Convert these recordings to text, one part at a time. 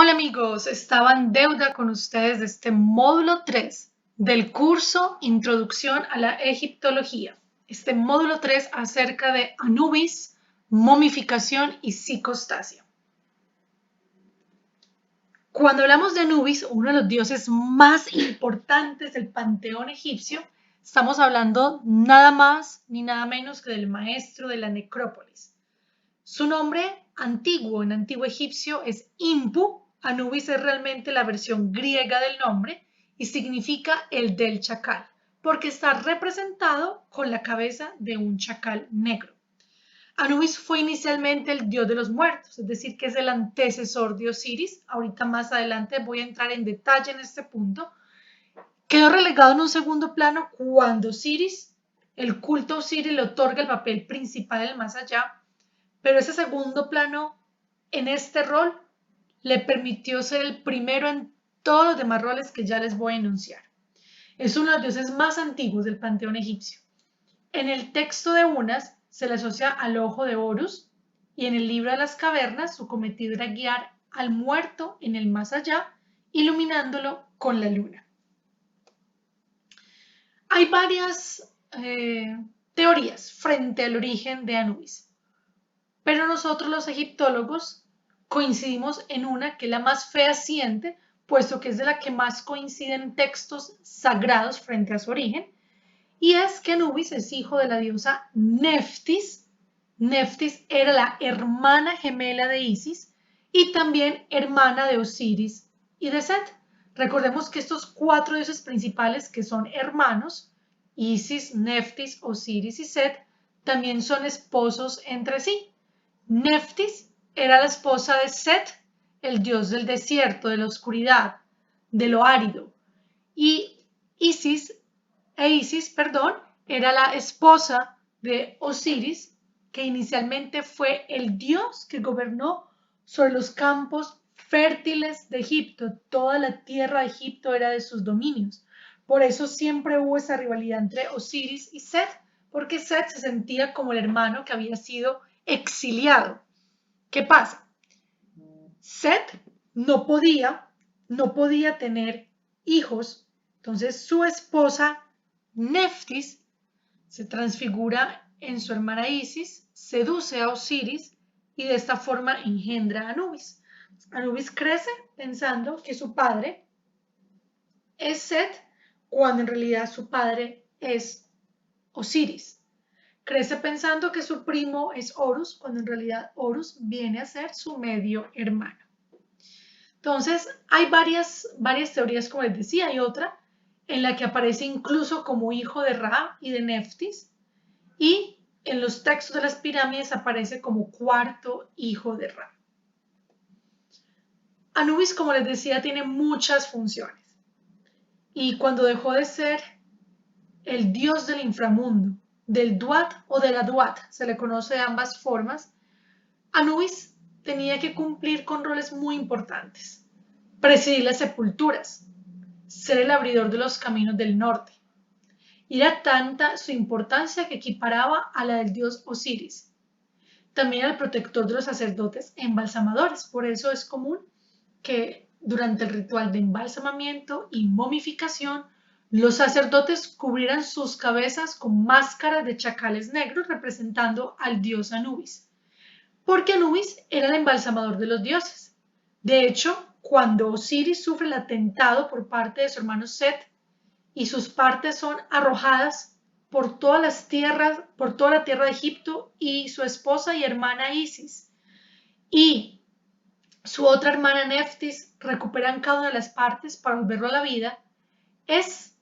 Hola amigos, estaba en deuda con ustedes de este módulo 3 del curso Introducción a la Egiptología. Este módulo 3 acerca de Anubis, momificación y psicostasia. Cuando hablamos de Anubis, uno de los dioses más importantes del panteón egipcio, estamos hablando nada más ni nada menos que del maestro de la necrópolis. Su nombre antiguo en antiguo egipcio es Impu. Anubis es realmente la versión griega del nombre y significa el del chacal, porque está representado con la cabeza de un chacal negro. Anubis fue inicialmente el dios de los muertos, es decir, que es el antecesor de Osiris. Ahorita más adelante voy a entrar en detalle en este punto. Quedó relegado en un segundo plano cuando Osiris, el culto a Osiris, le otorga el papel principal en el más allá, pero ese segundo plano en este rol le permitió ser el primero en todos los demás roles que ya les voy a enunciar. Es uno de los dioses más antiguos del panteón egipcio. En el texto de Unas se le asocia al ojo de Horus y en el libro de las cavernas su cometido era guiar al muerto en el más allá, iluminándolo con la luna. Hay varias teorías frente al origen de Anubis, pero nosotros los egiptólogos coincidimos en una que es la más fehaciente, puesto que es de la que más coinciden textos sagrados frente a su origen, y es que Anubis es hijo de la diosa Neftis. Neftis era la hermana gemela de Isis y también hermana de Osiris y de Set. Recordemos que estos cuatro dioses principales que son hermanos, Isis, Neftis, Osiris y Set, también son esposos entre sí. Neftis era la esposa de Set, el dios del desierto, de la oscuridad, de lo árido, y Isis era la esposa de Osiris, que inicialmente fue el dios que gobernó sobre los campos fértiles de Egipto. Toda la tierra de Egipto era de sus dominios. Por eso siempre hubo esa rivalidad entre Osiris y Set, porque Set se sentía como el hermano que había sido exiliado. ¿Qué pasa? Set no podía tener hijos, entonces su esposa Neftis se transfigura en su hermana Isis, seduce a Osiris y de esta forma engendra a Anubis. Anubis crece pensando que su padre es Set, cuando en realidad su padre es Osiris. Crece pensando que su primo es Horus, cuando en realidad Horus viene a ser su medio hermano. Entonces, hay varias teorías, como les decía. Hay otra en la que aparece incluso como hijo de Ra y de Neftis, y en los textos de las pirámides aparece como cuarto hijo de Ra. Anubis, como les decía, tiene muchas funciones. Y cuando dejó de ser el dios del inframundo, del Duat o de la Duat, se le conoce de ambas formas, Anubis tenía que cumplir con roles muy importantes. Presidir las sepulturas, ser el abridor de los caminos del norte. Y era tanta su importancia que equiparaba a la del dios Osiris. También era el protector de los sacerdotes embalsamadores. Por eso es común que durante el ritual de embalsamamiento y momificación, los sacerdotes cubrieran sus cabezas con máscaras de chacales negros representando al dios Anubis, porque Anubis era el embalsamador de los dioses. De hecho, cuando Osiris sufre el atentado por parte de su hermano Set y sus partes son arrojadas por todas las tierras, por toda la tierra de Egipto, y su esposa y hermana Isis y su otra hermana Neftis recuperan cada una de las partes para volverlo a la vida, es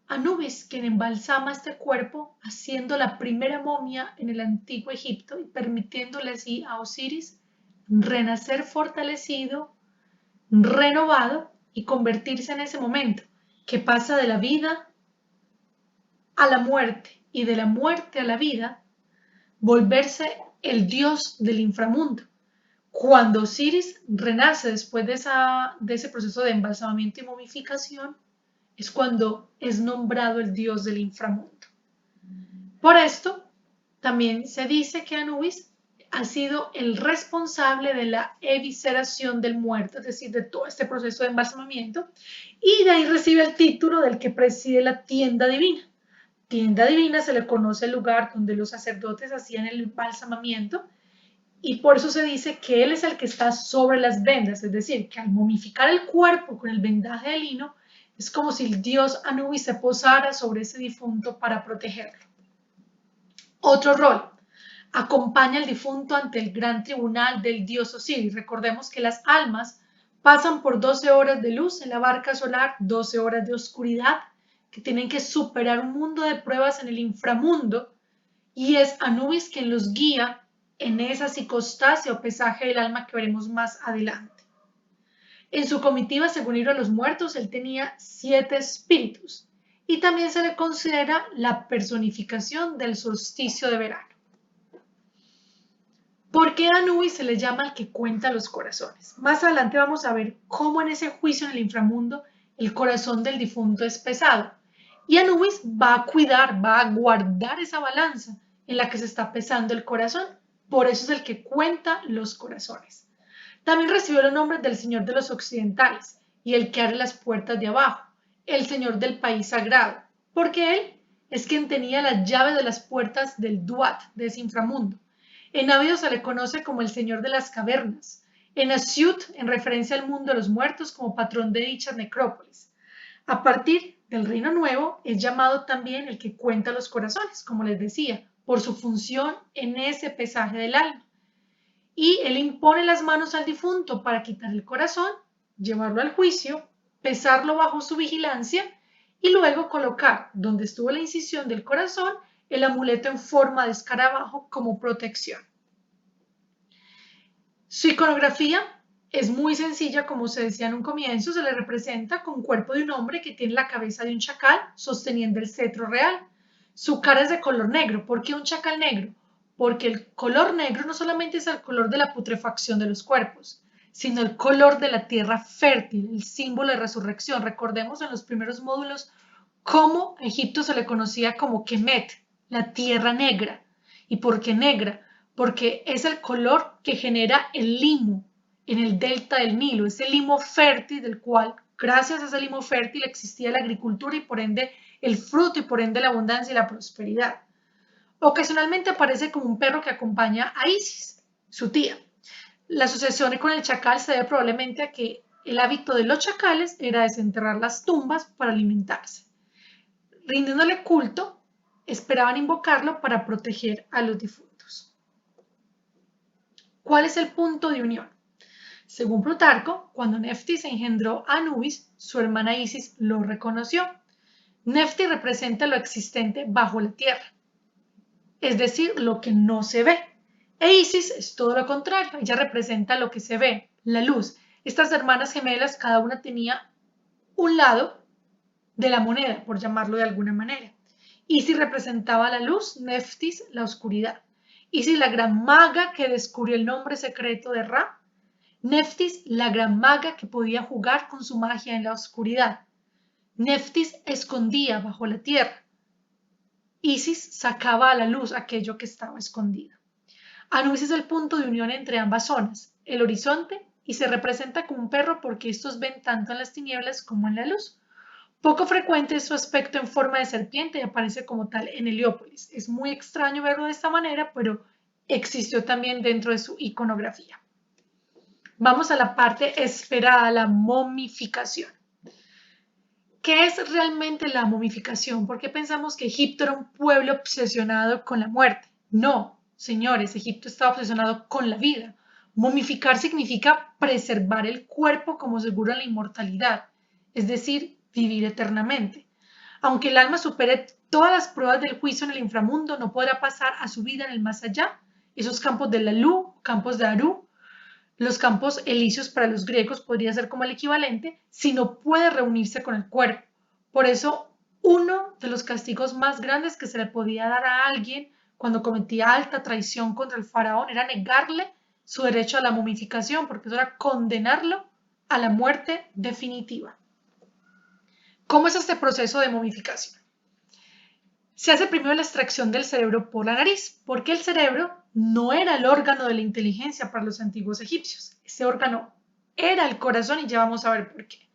Anubis quien embalsama este cuerpo, haciendo la primera momia en el antiguo Egipto y permitiéndole así a Osiris renacer fortalecido, renovado y convertirse en ese momento que pasa de la vida a la muerte y de la muerte a la vida, volverse el dios del inframundo. Cuando Osiris renace después de ese proceso de embalsamamiento y momificación, es cuando es nombrado el dios del inframundo. Por esto, también se dice que Anubis ha sido el responsable de la evisceración del muerto, es decir, de todo este proceso de embalsamamiento, y de ahí recibe el título del que preside la tienda divina. Tienda divina se le conoce el lugar donde los sacerdotes hacían el embalsamamiento, y por eso se dice que él es el que está sobre las vendas, es decir, que al momificar el cuerpo con el vendaje de lino, es como si el dios Anubis se posara sobre ese difunto para protegerlo. Otro rol, acompaña al difunto ante el gran tribunal del dios Osiris. Recordemos que las almas pasan por 12 horas de luz en la barca solar, 12 horas de oscuridad, que tienen que superar un mundo de pruebas en el inframundo, y es Anubis quien los guía en esa psicostasia o pesaje del alma que veremos más adelante. En su comitiva, según Libro de los Muertos, él tenía 7 espíritus, y también se le considera la personificación del solsticio de verano. ¿Por qué a Anubis se le llama el que cuenta los corazones? Más adelante vamos a ver cómo en ese juicio en el inframundo el corazón del difunto es pesado. Y Anubis va a cuidar, va a guardar esa balanza en la que se está pesando el corazón. Por eso es el que cuenta los corazones. También recibió los nombres del Señor de los Occidentales y el que abre las puertas de abajo, el Señor del país sagrado, porque él es quien tenía las llaves de las puertas del Duat, de ese inframundo. En Abido se le conoce como el Señor de las Cavernas, en Asiut en referencia al mundo de los muertos como patrón de dichas necrópolis. A partir del Reino Nuevo es llamado también el que cuenta los corazones, como les decía, por su función en ese pesaje del alma. Y él impone las manos al difunto para quitar el corazón, llevarlo al juicio, pesarlo bajo su vigilancia y luego colocar donde estuvo la incisión del corazón el amuleto en forma de escarabajo como protección. Su iconografía es muy sencilla, como se decía en un comienzo, se le representa con cuerpo de un hombre que tiene la cabeza de un chacal sosteniendo el cetro real. Su cara es de color negro. ¿Por qué un chacal negro? Porque el color negro no solamente es el color de la putrefacción de los cuerpos, sino el color de la tierra fértil, el símbolo de resurrección. Recordemos en los primeros módulos cómo Egipto se le conocía como Kemet, la tierra negra. ¿Y por qué negra? Porque es el color que genera el limo en el delta del Nilo, ese limo fértil del cual, gracias a ese limo fértil, existía la agricultura y por ende el fruto y por ende la abundancia y la prosperidad. Ocasionalmente aparece como un perro que acompaña a Isis, su tía. La asociación con el chacal se debe probablemente a que el hábito de los chacales era desenterrar las tumbas para alimentarse. Rindiéndole culto, esperaban invocarlo para proteger a los difuntos. ¿Cuál es el punto de unión? Según Plutarco, cuando Neftis engendró a Anubis, su hermana Isis lo reconoció. Neftis representa lo existente bajo la tierra, es decir, lo que no se ve. E Isis es todo lo contrario, ella representa lo que se ve, la luz. Estas hermanas gemelas, cada una tenía un lado de la moneda, por llamarlo de alguna manera. Isis representaba la luz, Neftis la oscuridad. Isis la gran maga que descubrió el nombre secreto de Ra, Neftis la gran maga que podía jugar con su magia en la oscuridad. Neftis escondía bajo la tierra. Isis sacaba a la luz aquello que estaba escondido. Anubis es el punto de unión entre ambas zonas, el horizonte, y se representa como un perro porque estos ven tanto en las tinieblas como en la luz. Poco frecuente es su aspecto en forma de serpiente y aparece como tal en Heliópolis. Es muy extraño verlo de esta manera, pero existió también dentro de su iconografía. Vamos a la parte esperada, la momificación. ¿Qué es realmente la momificación? ¿Por qué pensamos que Egipto era un pueblo obsesionado con la muerte? No, señores, Egipto estaba obsesionado con la vida. Momificar significa preservar el cuerpo como seguro en la inmortalidad, es decir, vivir eternamente. Aunque el alma supere todas las pruebas del juicio en el inframundo, no podrá pasar a su vida en el más allá. Esos campos de Lalu, campos de Aru, los campos elíseos para los griegos podría ser como el equivalente si no puede reunirse con el cuerpo. Por eso, uno de los castigos más grandes que se le podía dar a alguien cuando cometía alta traición contra el faraón era negarle su derecho a la momificación, porque eso era condenarlo a la muerte definitiva. ¿Cómo es este proceso de momificación? Se hace primero la extracción del cerebro por la nariz, porque el cerebro no era el órgano de la inteligencia para los antiguos egipcios. Ese órgano era el corazón y ya vamos a ver por qué.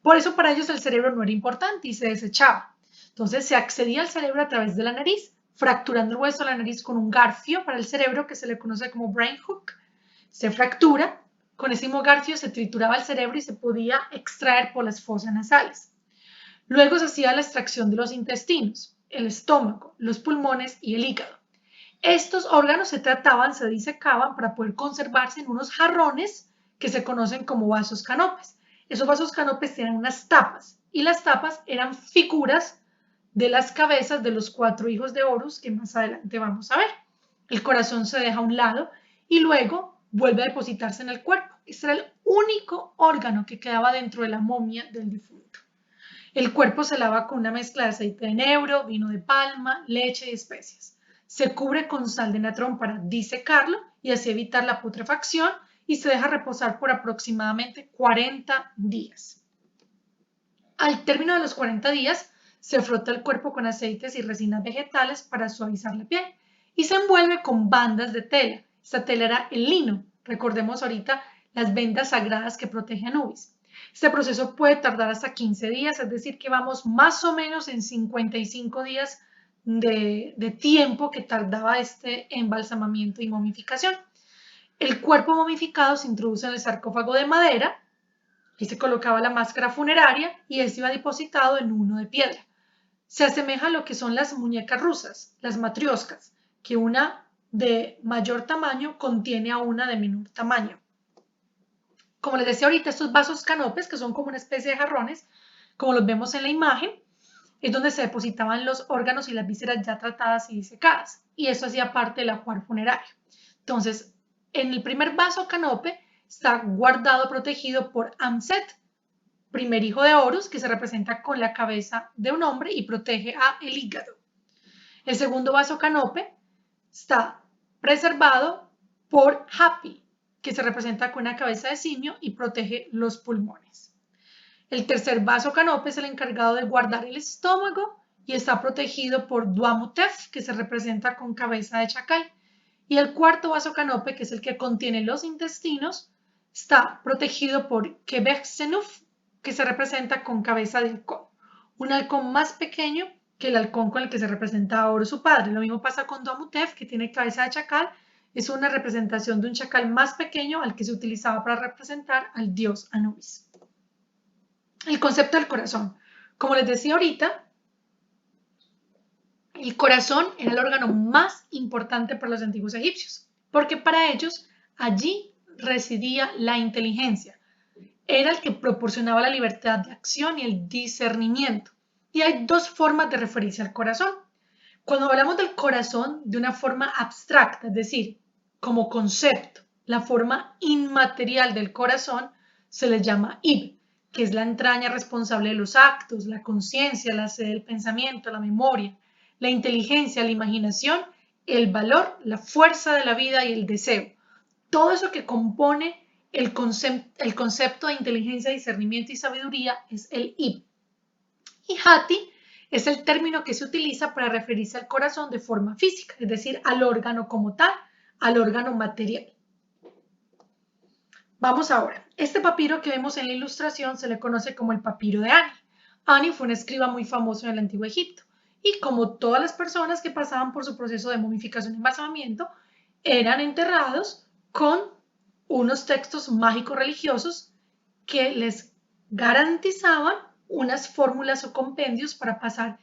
Por eso para ellos el cerebro no era importante y se desechaba. Entonces se accedía al cerebro a través de la nariz, fracturando el hueso de la nariz con un garfio para el cerebro que se le conoce como brain hook. Se fractura, con ese mismo garfio se trituraba el cerebro y se podía extraer por las fosas nasales. Luego se hacía la extracción de los intestinos, el estómago, los pulmones y el hígado. Estos órganos se trataban, se disecaban para poder conservarse en unos jarrones que se conocen como vasos canopes. Esos vasos canopes tenían unas tapas y las tapas eran figuras de las cabezas de los 4 hijos de Horus que más adelante vamos a ver. El corazón se deja a un lado y luego vuelve a depositarse en el cuerpo. Este era el único órgano que quedaba dentro de la momia del difunto. El cuerpo se lava con una mezcla de aceite de enebro, vino de palma, leche y especias. Se cubre con sal de natrón para disecarlo y así evitar la putrefacción y se deja reposar por aproximadamente 40 días. Al término de los 40 días, se frota el cuerpo con aceites y resinas vegetales para suavizar la piel y se envuelve con bandas de tela. Esta tela era el lino. Recordemos ahorita las vendas sagradas que protege a Anubis. Este proceso puede tardar hasta 15 días, es decir, que vamos más o menos en 55 días de tiempo que tardaba este embalsamamiento y momificación. El cuerpo momificado se introduce en el sarcófago de madera y se colocaba la máscara funeraria y este iba depositado en uno de piedra. Se asemeja a lo que son las muñecas rusas, las matrioscas, que una de mayor tamaño contiene a una de menor tamaño. Como les decía ahorita, estos vasos canopes, que son como una especie de jarrones, como los vemos en la imagen, es donde se depositaban los órganos y las vísceras ya tratadas y disecadas. Y eso hacía parte del ajuar funerario. Entonces, en el primer vaso canope está guardado, protegido por Amset, primer hijo de Horus, que se representa con la cabeza de un hombre y protege a el hígado. El segundo vaso canope está preservado por Hapi, que se representa con una cabeza de simio y protege los pulmones. El tercer vaso canope es el encargado de guardar el estómago y está protegido por Duamutef, que se representa con cabeza de chacal. Y el cuarto vaso canope, que es el que contiene los intestinos, está protegido por Quebec-Senuf, que se representa con cabeza de halcón. Un halcón más pequeño que el halcón con el que se representa ahora su padre. Lo mismo pasa con Duamutef, que tiene cabeza de chacal. Es una representación de un chacal más pequeño al que se utilizaba para representar al dios Anubis. El concepto del corazón. Como les decía ahorita, el corazón era el órgano más importante para los antiguos egipcios, porque para ellos allí residía la inteligencia. Era el que proporcionaba la libertad de acción y el discernimiento. Y hay dos formas de referirse al corazón. Cuando hablamos del corazón de una forma abstracta, es decir, como concepto, la forma inmaterial del corazón se le llama Ib, que es la entraña responsable de los actos, la conciencia, la sede del pensamiento, la memoria, la inteligencia, la imaginación, el valor, la fuerza de la vida y el deseo. Todo eso que compone el concepto de inteligencia, discernimiento y sabiduría es el Ib. Y Hati es el término que se utiliza para referirse al corazón de forma física, es decir, al órgano como tal, al órgano material. Vamos ahora. Este papiro que vemos en la ilustración se le conoce como el papiro de Ani. Ani fue un escriba muy famoso en el Antiguo Egipto y como todas las personas que pasaban por su proceso de momificación y embalsamamiento, eran enterrados con unos textos mágicos religiosos que les garantizaban unas fórmulas o compendios para pasar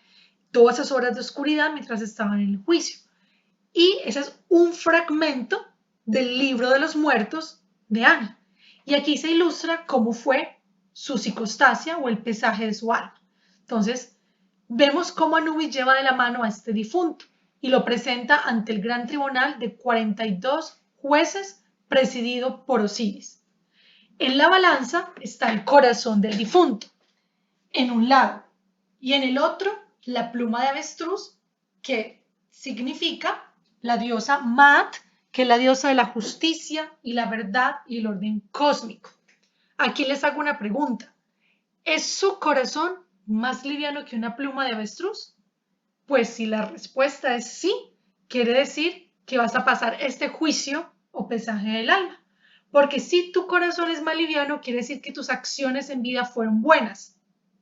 todas esas horas de oscuridad mientras estaban en el juicio. Y ese es un fragmento del libro de los muertos de Ani. Y aquí se ilustra cómo fue su psicostasia o el pesaje de su alma. Entonces, vemos cómo Anubis lleva de la mano a este difunto y lo presenta ante el gran tribunal de 42 jueces presidido por Osiris. En la balanza está el corazón del difunto, en un lado, y en el otro la pluma de avestruz, que significa la diosa Maat, que es la diosa de la justicia y la verdad y el orden cósmico. Aquí les hago una pregunta. ¿Es su corazón más liviano que una pluma de avestruz? Pues si la respuesta es sí, quiere decir que vas a pasar este juicio o pesaje del alma. Porque si tu corazón es más liviano, quiere decir que tus acciones en vida fueron buenas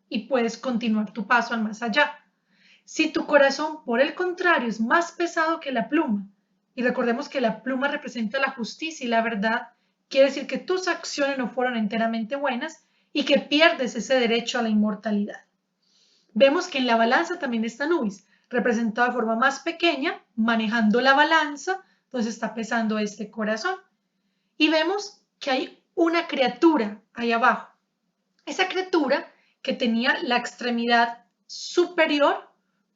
y puedes continuar tu paso al más allá. Si tu corazón, por el contrario, es más pesado que la pluma, y recordemos que la pluma representa la justicia y la verdad, quiere decir que tus acciones no fueron enteramente buenas y que pierdes ese derecho a la inmortalidad. Vemos que en la balanza también está Nubis, representado de forma más pequeña, manejando la balanza, entonces está pesando este corazón. Y vemos que hay una criatura ahí abajo. Esa criatura que tenía la extremidad superior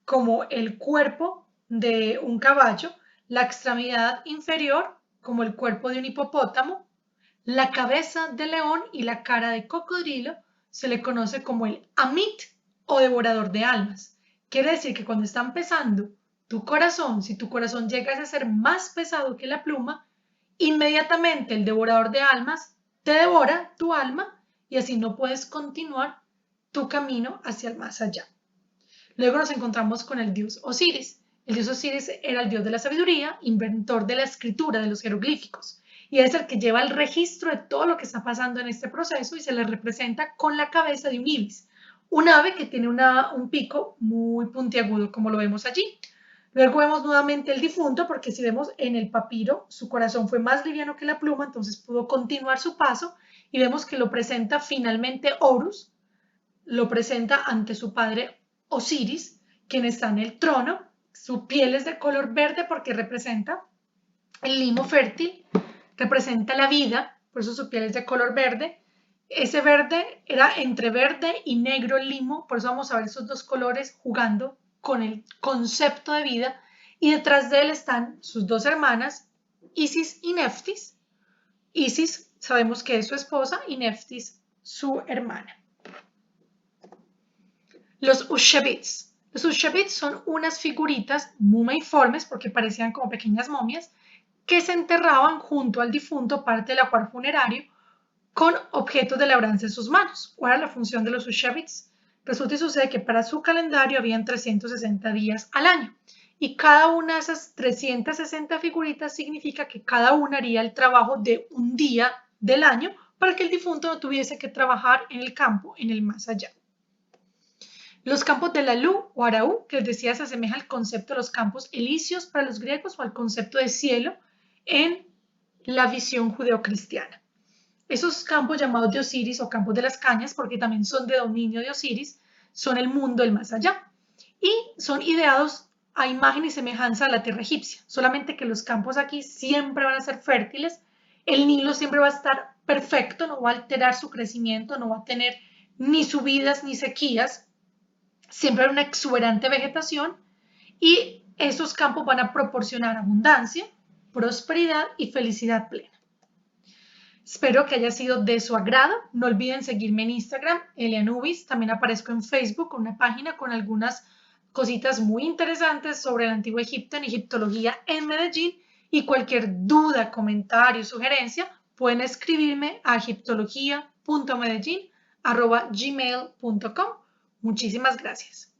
como el cuerpo de un caballo, la extremidad inferior como el cuerpo de un hipopótamo, la cabeza de león y la cara de cocodrilo, se le conoce como el Amit o devorador de almas. Quiere decir que cuando están pesando tu corazón, si tu corazón llega a ser más pesado que la pluma, inmediatamente el devorador de almas te devora tu alma y así no puedes continuar tu camino hacia el más allá. Luego nos encontramos con el dios Osiris. El dios Osiris era el dios de la sabiduría, inventor de la escritura, de los jeroglíficos, y es el que lleva el registro de todo lo que está pasando en este proceso y se le representa con la cabeza de un ibis, un ave que tiene un pico muy puntiagudo, como lo vemos allí. Luego vemos nuevamente el difunto, porque si vemos en el papiro, su corazón fue más liviano que la pluma, entonces pudo continuar su paso, y vemos que lo presenta finalmente Horus, lo presenta ante su padre Osiris, quien está en el trono. Su piel es de color verde porque representa el limo fértil, representa la vida, por eso su piel es de color verde. Ese verde era entre verde y negro el limo, por eso vamos a ver esos dos colores jugando con el concepto de vida. Y detrás de él están sus dos hermanas, Isis y Neftis. Isis sabemos que es su esposa y Neftis su hermana. Los Ushabits. Los Ushabits son unas figuritas mumeiformes, porque parecían como pequeñas momias, que se enterraban junto al difunto, parte del ajuar funerario, con objetos de labranza en sus manos. ¿Cuál era la función de los Ushabits? Resulta y sucede que para su calendario habían 360 días al año, y cada una de esas 360 figuritas significa que cada una haría el trabajo de un día del año para que el difunto no tuviese que trabajar en el campo, en el más allá. Los campos de Lalú o Araú, que les decía, se asemeja al concepto de los campos elíseos para los griegos o al concepto de cielo en la visión judeocristiana. Esos campos llamados de Osiris o campos de las cañas, porque también son de dominio de Osiris, son el mundo del más allá y son ideados a imagen y semejanza de la tierra egipcia, solamente que los campos aquí siempre van a ser fértiles, el Nilo siempre va a estar perfecto, no va a alterar su crecimiento, no va a tener ni subidas ni sequías, siempre hay una exuberante vegetación y esos campos van a proporcionar abundancia, prosperidad y felicidad plena. Espero que haya sido de su agrado. No olviden seguirme en Instagram, Elianubis. También aparezco en Facebook con una página con algunas cositas muy interesantes sobre el Antiguo Egipto en Egiptología en Medellín. Y cualquier duda, comentario, sugerencia, pueden escribirme a egiptología.medellin@gmail.com. Muchísimas gracias.